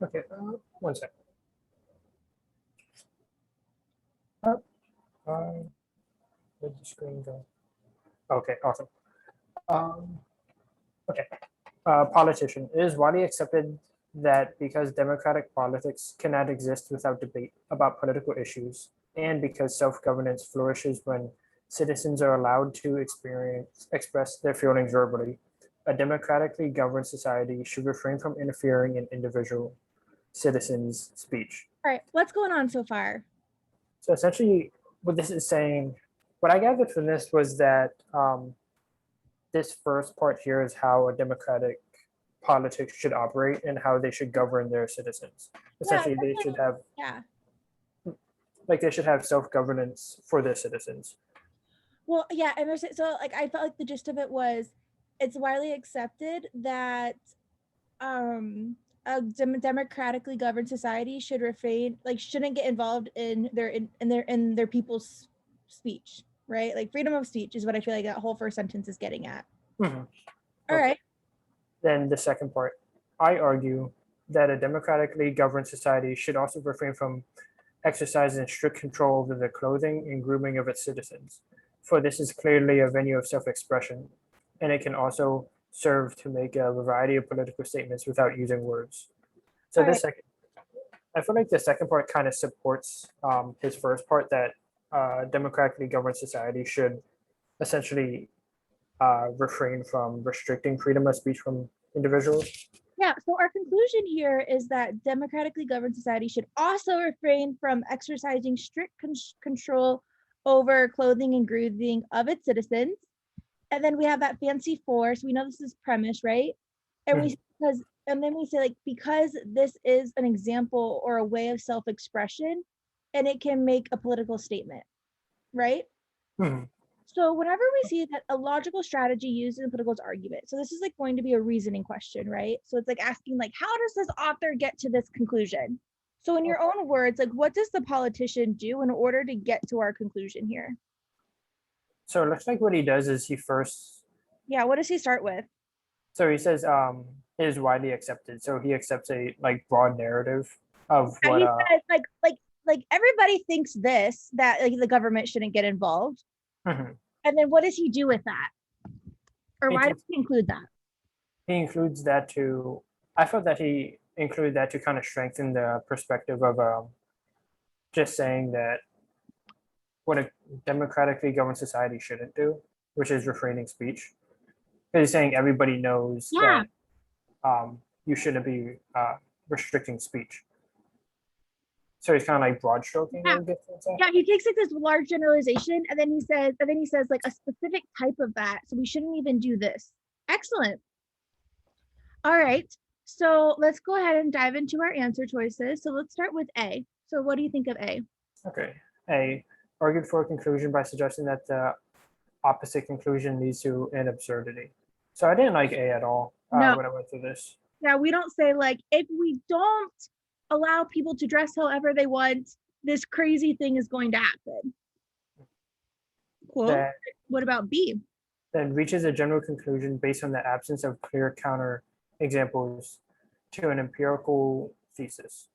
Okay, one sec. Oh, where'd the screen go? Okay, awesome. Um, okay, politician. It is widely accepted that because democratic politics cannot exist without debate about political issues, and because self-governance flourishes when citizens are allowed to express their feelings verbally, a democratically governed society should refrain from interfering in individual citizens' speech. All right, what's going on so far? So essentially, what this is saying, what I gathered from this was that this first part here is how a democratic politics should operate and how they should govern their citizens. Yeah, Essentially, they should have yeah. they should have self-governance for their citizens. Well, yeah, and there's so like I felt like the gist of it was it's widely accepted that a democratically governed society should refrain shouldn't get involved in their people's speech, right? Like freedom of speech is what I feel like that whole first sentence is getting at. Mm-hmm. All Okay. right. Then the second part, I argue that a democratically governed society should also refrain from exercising strict control over the clothing and grooming of its citizens, for this is clearly a venue of self-expression, and it can also serve to make a variety of political statements without using words. So All right. I feel like the second part kind of supports his first part that democratically governed society should essentially refrain from restricting freedom of speech from individuals. Yeah, so our conclusion here is that democratically governed society should also refrain from exercising strict control over clothing and grooming of its citizens. And then we have that fancy force. We know this is premise, right? And we because and then we say like because this is an example or a way of self-expression and it can make a political statement, right? Mm-hmm. So whenever we see that a logical strategy used in political argument, so this is like going to be a reasoning question, right? So it's like asking like, how does this author get to this conclusion? So in your own words, like what does the politician do in order to get to our conclusion here? So it looks like what he does is Yeah, what does he start with? so he says it is widely accepted. So he accepts a like broad narrative of Yeah, what he says like everybody thinks this, that like the government shouldn't get involved. mhm. And then what does he do with that? Or he, why takes, does he include that? he includes that to I felt that he included that to kind of strengthen the perspective of just saying that what a democratically governed society shouldn't do, which is refraining speech. Because he's saying everybody knows Yeah. that you shouldn't be restricting speech. So he's kind of like broad stroking, Yeah. I guess. Yeah, he takes like this large generalization and then he says like a specific type of that. So we shouldn't even do this. Excellent. All right. So let's go ahead and dive into our answer choices. So let's start with A. So what do you think of A? Okay. A argued for a conclusion by suggesting that the opposite conclusion leads to an absurdity. So I didn't like A at all No. when I went through this. Yeah, we don't say like if we don't allow people to dress however they want, this crazy thing is going to happen. Cool. That What about B? then reaches a general conclusion based on the absence of clear counter examples to an empirical thesis.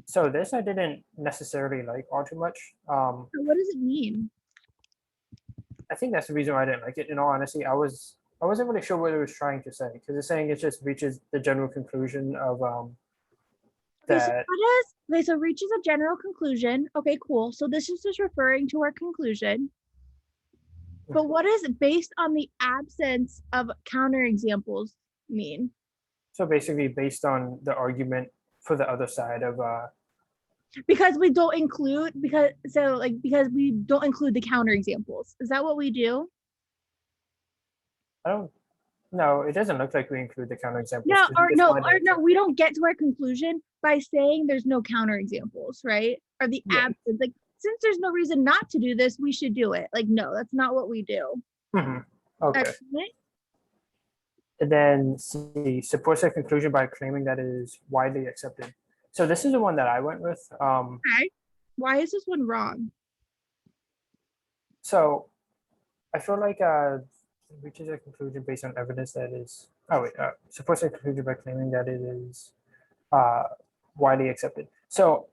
So this I didn't necessarily like all too much. What does it mean? I think that's the reason why I didn't like it. In all honesty, I wasn't really sure what it was trying to say because it's saying it just reaches the general conclusion of Okay, so that. so reaches a general conclusion. Okay, cool. So this is just referring to our conclusion. But what does based on the absence of counterexamples mean? So basically, based on the argument for the other side of Because we don't include because we don't include the counterexamples. Is that what we do? I don't no, it doesn't look like we include the counterexamples. No, Or no, we don't get to our conclusion by saying there's no counterexamples, right? Or the absence. Like since there's no reason not to do this, we should do it. Like no, that's not what we do. Mm-hmm. Okay. Excellent. And then C supports a conclusion by claiming that it is widely accepted. So this is the one that I went with. Okay. Why is this one wrong? So I feel like reaches a conclusion based on evidence that is supports a conclusion by claiming that it is widely accepted. So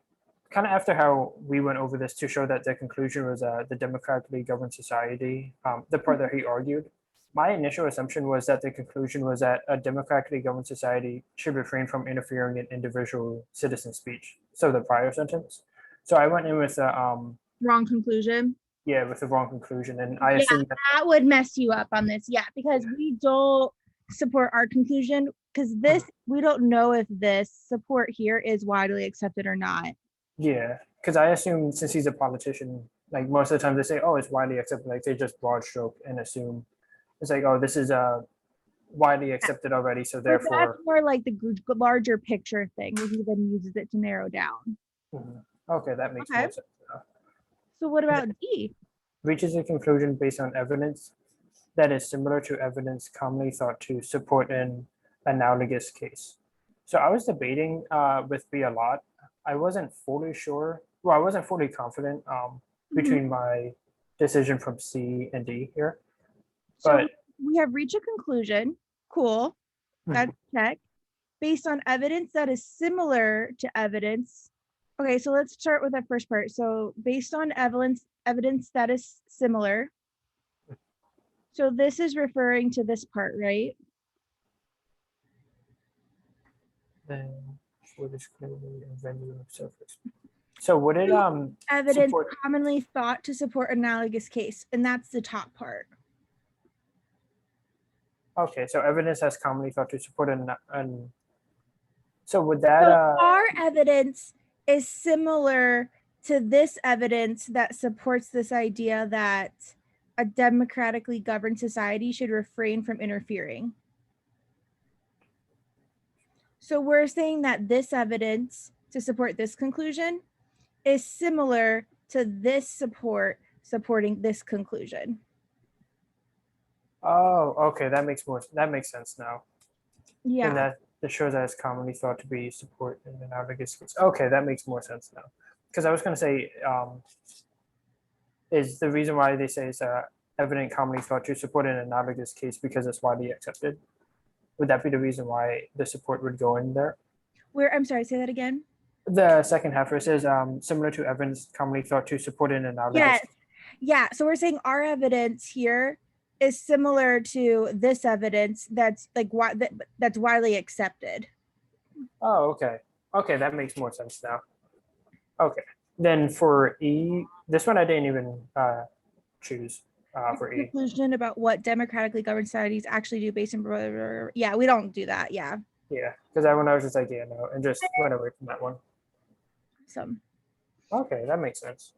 kind of after how we went over this to show that the conclusion was the democratically governed society, the part that he argued, my initial assumption was that the conclusion was that a democratically governed society should refrain from interfering in individual citizen speech. So the prior sentence. So I went in with the Wrong conclusion. yeah, with the wrong conclusion, and I Yeah, assumed that that would mess you up on this. Yeah, because we don't support our conclusion because this, we don't know if this support here is widely accepted or not. yeah, because I assume since he's a politician, like most of the time they say, oh, it's widely accepted, like they just broad stroke and assume it's like, oh, this is widely accepted already, so But therefore. that's more like the larger picture thing where he then uses it to narrow down. Mhm. Okay, that makes Okay. more sense now. So what about D? Reaches a conclusion based on evidence that is similar to evidence commonly thought to support an analogous case. So I was debating with B a lot. I wasn't fully sure. Well, I wasn't fully confident between my decision from C and D here. So But we have reached a conclusion. Cool. That's check. Based on evidence that is similar to evidence. Okay, so let's start with that first part. So based on evidence that is similar. So this is referring to this part, right? then for disclosure and venue of surface. So would it Evidence support? commonly thought to support analogous case, and that's the top part. Okay, so evidence has commonly thought to support an so would that So our evidence is similar to this evidence that supports this idea that a democratically governed society should refrain from interfering. So we're saying that this evidence to support this conclusion is similar to this supporting this conclusion. oh, okay, that makes sense now. Yeah. And that shows that it's commonly thought to be support in an analogous case. Okay, that makes more sense now. Because I was going to say, is the reason why they say it's evident commonly thought to support an analogous case because it's widely accepted? Would that be the reason why the support would go in there? Where, I'm sorry, say that again. The second half where it says similar to evidence commonly thought to support an analogous. Yes. Yeah. So we're saying our evidence here is similar to this evidence that's like that's widely accepted. Oh, okay. Okay, that makes more sense now. Okay. Then for E, this one I didn't even choose for E. Conclusion about what democratically governed societies actually do based on yeah, we don't do that. Yeah. Yeah, because that one I was just like, yeah, no, and just went away from that one. Awesome. Okay, that makes sense.